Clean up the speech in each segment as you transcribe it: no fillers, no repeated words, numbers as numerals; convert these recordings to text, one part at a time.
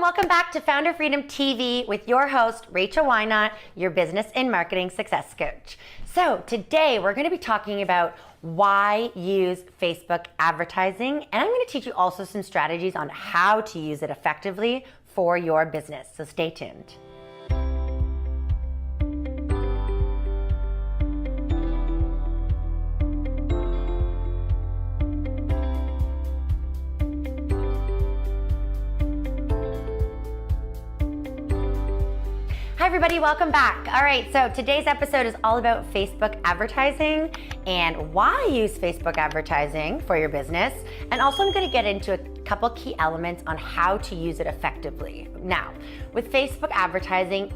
welcome back to Founder Freedom TV with your host, Rachel Whynot, your business and marketing success coach. So today we're going to be talking about why use Facebook advertising, and I'm going to teach you also some strategies on how to use it effectively for your business. So stay tuned. Hi everybody, welcome back. All right, so today's episode is all about Facebook advertising and why use Facebook advertising for your business. And also I'm gonna get into a couple key elements on how to use it effectively. Now, with Facebook advertising,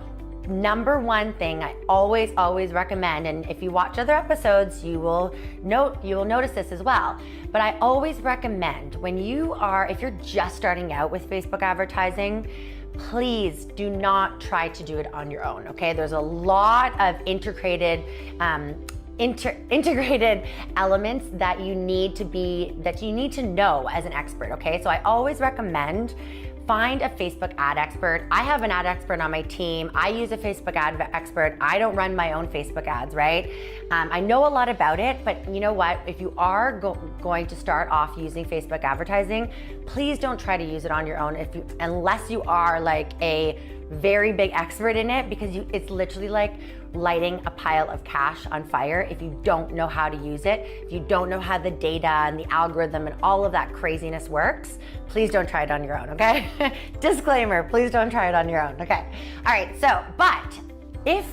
number one thing I always recommend, and if you watch other episodes, you will notice this as well, but I always recommend if you're just starting out with Facebook advertising, please do not try to do it on your own, okay? There's a lot of integrated elements that you need to know as an expert, okay? So I always recommend find a Facebook ad expert. I have an ad expert on my team. I use a Facebook ad expert. I don't run my own Facebook ads, right? I know a lot about it, but you know what? If you are going to start off using Facebook advertising, please don't try to use it on your own unless you are like a very big expert in it, because it's literally like lighting a pile of cash on fire if you don't know how to use it, if you don't know how the data and the algorithm and all of that craziness works. Please don't try it on your own, okay? Disclaimer, please don't try it on your own, okay? All right, so, but if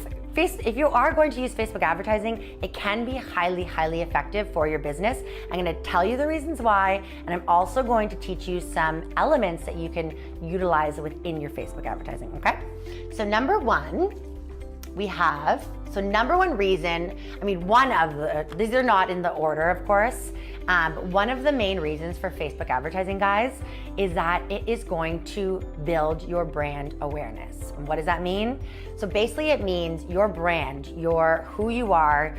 you are going to use Facebook advertising, it can be highly effective for your business. I'm gonna tell you the reasons why, and I'm also going to teach you some elements that you can utilize within your Facebook advertising, okay? So number one reason, these are not in the order, of course, but one of the main reasons for Facebook advertising, guys, is that it is going to build your brand awareness. And what does that mean? So basically it means your brand, who you are,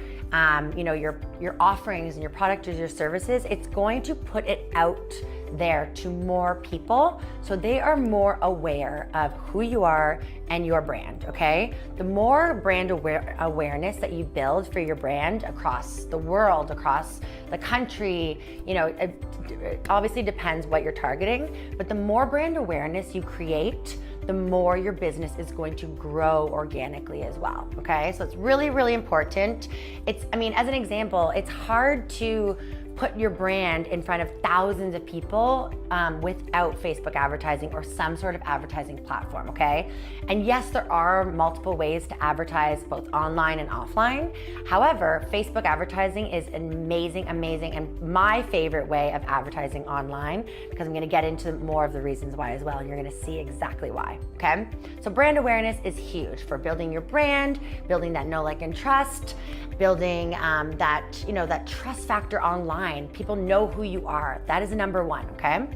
your offerings and your product or your services, it's going to put it out there to more people so they are more aware of who you are and your brand, okay? The more brand awareness that you build for your brand across the world, across the country, it obviously depends what you're targeting, but the more brand awareness you create, the more your business is going to grow organically as well, okay? So it's really important. As an example, it's hard to put your brand in front of thousands of people without Facebook advertising or some sort of advertising platform, okay? And yes, there are multiple ways to advertise both online and offline. However, Facebook advertising is amazing, and my favorite way of advertising online, because I'm gonna get into more of the reasons why as well, and you're gonna see exactly why, okay? So brand awareness is huge for building your brand, building that know, like, and trust, building that trust factor online. People know who you are. That is number one, okay?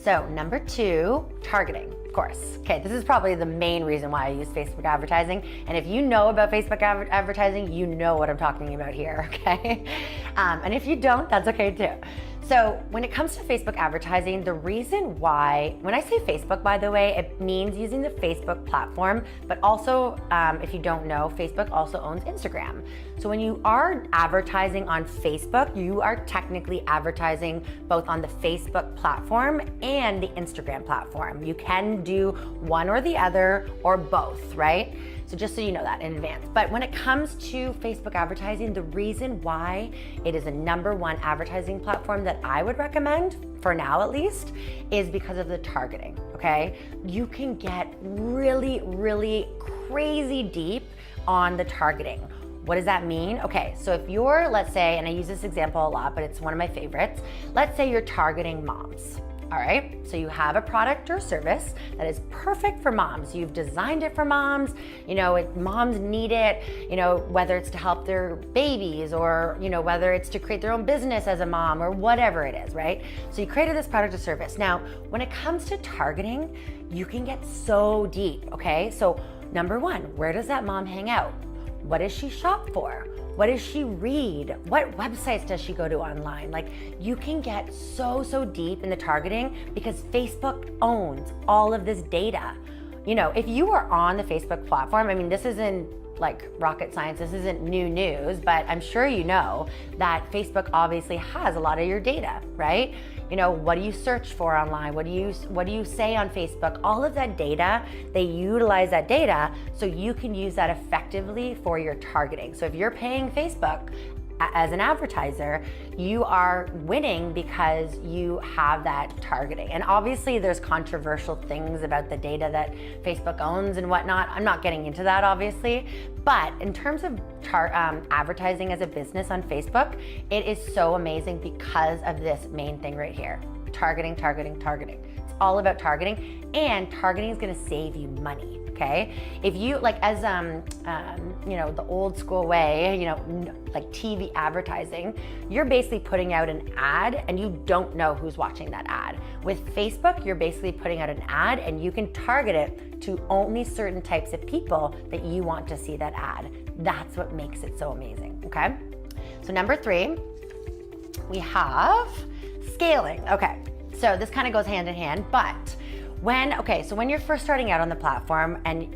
So number two, targeting, of course. Okay, this is probably the main reason why I use Facebook advertising. And if you know about Facebook advertising, you know what I'm talking about here, okay? And if you don't, that's okay too. So when it comes to Facebook advertising, the reason why, when I say Facebook, by the way, it means using the Facebook platform, but also, if you don't know, Facebook also owns Instagram. So when you are advertising on Facebook, you are technically advertising both on the Facebook platform and the Instagram platform. You can do one or the other or both, right? So just so you know that in advance. But when it comes to Facebook advertising, the reason why it is a number one advertising platform that I would recommend, for now at least, is because of the targeting, okay? You can get really crazy deep on the targeting. What does that mean? Okay, so if you're, let's say, and I use this example a lot, but it's one of my favorites. Let's say you're targeting moms. All right, so you have a product or service that is perfect for moms. You've designed it for moms, moms need it, whether it's to help their babies or, whether it's to create their own business as a mom or whatever it is, right? So you created this product or service. Now, when it comes to targeting, you can get so deep, okay? So number one, where does that mom hang out? What does she shop for? What does she read? What websites does she go to online? Like, you can get so deep in the targeting because Facebook owns all of this data. You know, if you are on the Facebook platform, I mean, this isn't like rocket science, this isn't new news, but I'm sure you know that Facebook obviously has a lot of your data, right? You know, what do you search for online? What do you say on Facebook? All of that data, they utilize that data so you can use that effectively for your targeting. So if you're paying Facebook as an advertiser, you are winning because you have that targeting. And obviously there's controversial things about the data that Facebook owns and whatnot. I'm not getting into that, obviously, but in terms of advertising as a business on Facebook, it is so amazing because of this main thing right here. Targeting. It's all about targeting, and targeting is gonna save you money. Okay, if you like, as you know, the old school way, you know, like TV advertising, you're basically putting out an ad and you don't know who's watching that ad. With Facebook, you're basically putting out an ad and you can target it to only certain types of people that you want to see that ad. That's what makes it so amazing. Okay, so number 3, we have scaling. Okay, so this kind of goes hand in hand, but when you're first starting out on the platform, and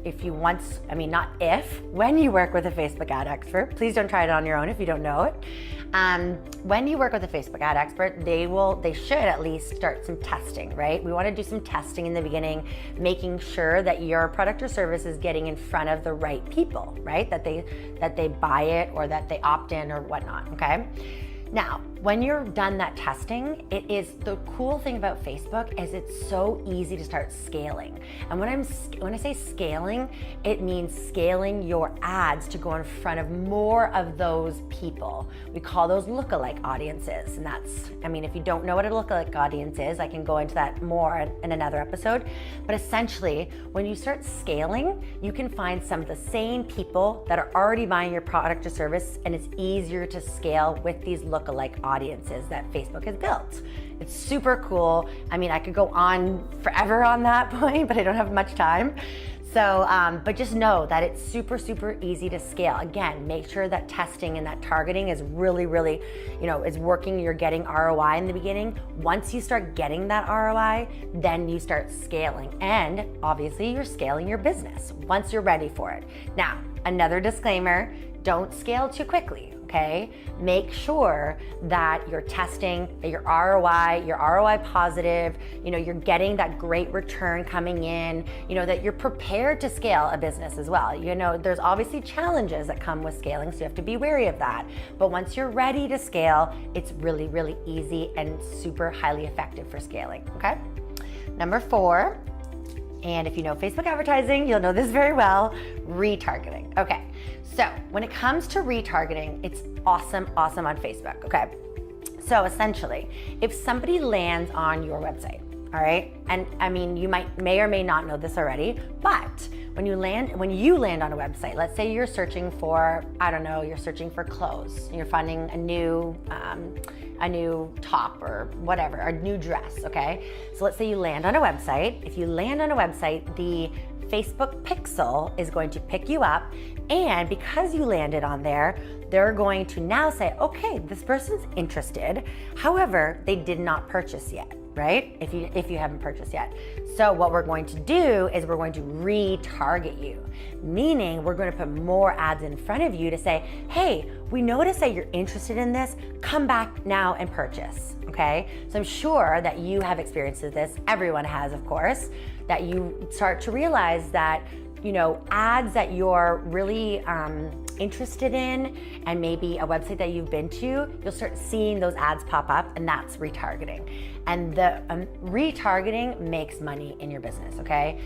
when you work with a Facebook ad expert, please don't try it on your own if you don't know it. When you work with a Facebook ad expert, they should at least start some testing, right? We want to do some testing in the beginning, making sure that your product or service is getting in front of the right people, right? That they buy it or that they opt in or whatnot, okay? Now, when you're done that testing, the cool thing about Facebook is it's so easy to start scaling. And when I say scaling, it means scaling your ads to go in front of more of those people. We call those lookalike audiences. And if you don't know what a lookalike audience is, I can go into that more in another episode. But essentially, when you start scaling, you can find some of the same people that are already buying your product or service, and it's easier to scale with these lookalike audiences that Facebook has built. It's super cool. I mean, I could go on forever on that point, but I don't have much time. So, but just know that it's super easy to scale. Again, make sure that testing and that targeting is really, is working. You're getting ROI in the beginning. Once you start getting that ROI, then you start scaling. And obviously you're scaling your business once you're ready for it. Now, another disclaimer, don't scale too quickly. Okay, make sure that you're testing, that your ROI positive, you're getting that great return coming in, that you're prepared to scale a business as well. There's obviously challenges that come with scaling, so you have to be wary of that. But once you're ready to scale, it's really easy and super highly effective for scaling, okay? Number 4, and if you know Facebook advertising, you'll know this very well, retargeting. Okay, so when it comes to retargeting, it's awesome on Facebook, okay? So essentially, if somebody lands on your website, all right, and I mean, you may or may not know this already, but when you land on a website, let's say you're searching for, you're searching for clothes, and you're finding a new top or whatever, a new dress, okay? So let's say you land on a website. If you land on a website, the Facebook pixel is going to pick you up, and because you landed on there, they're going to now say, okay, this person's interested. However, they did not purchase yet, right? If you haven't purchased yet. So what we're going to do is we're going to retarget you, meaning we're going to put more ads in front of you to say, hey, we noticed that you're interested in this, come back now and purchase, okay? So I'm sure that you have experienced this, everyone has, of course, that you start to realize that, ads that you're really interested in, and maybe a website that you've been to, you'll start seeing those ads pop up, and that's retargeting. And the retargeting makes money in your business, okay?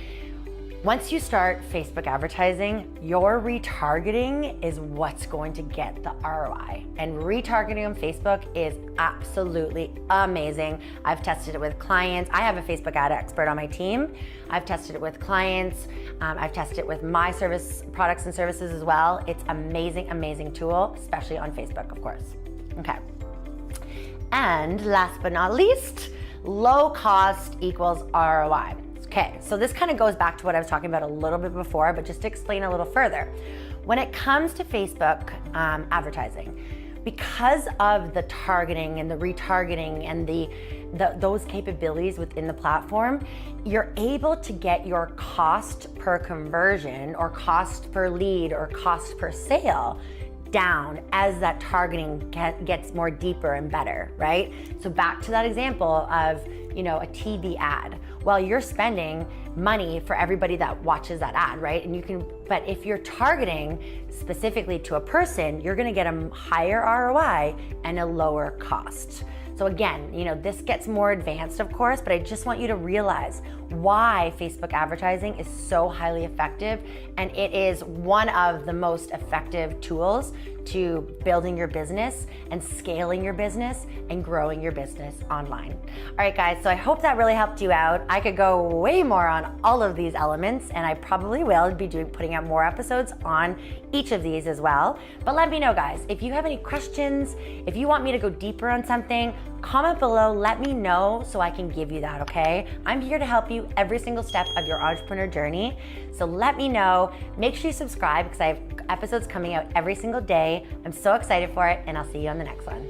Once you start Facebook advertising, your retargeting is what's going to get the ROI. And retargeting on Facebook is absolutely amazing. I've tested it with clients. I have a Facebook ad expert on my team. I've tested it with clients. I've tested it with my products and services as well. It's amazing tool, especially on Facebook, of course. Okay. And last but not least, low cost equals ROI. Okay, so this kind of goes back to what I was talking about a little bit before, but just to explain a little further. when it comes to Facebook advertising, because of the targeting and the retargeting and those capabilities within the platform, you're able to get your cost per conversion or cost per lead or cost per sale down as that targeting gets more deeper and better, right? So back to that example of, you know, a TV ad. Well, you're spending money for everybody that watches that ad, right? And you can, but if you're targeting specifically to a person, you're gonna get a higher ROI and a lower cost. So again, you know, this gets more advanced, of course, but I just want you to realize why Facebook advertising is so highly effective, and it is one of the most effective tools to building your business and scaling your business and growing your business online. All right, guys, so I hope that really helped you out. I could go way more on all of these elements, and I probably will be putting out more episodes on each of these as well. But let me know, guys, if you have any questions, if you want me to go deeper on something, comment below, let me know so I can give you that, okay? I'm here to help you every single step of your entrepreneur journey. So let me know. Make sure you subscribe because I have episodes coming out every single day. I'm so excited for it, and I'll see you on the next one.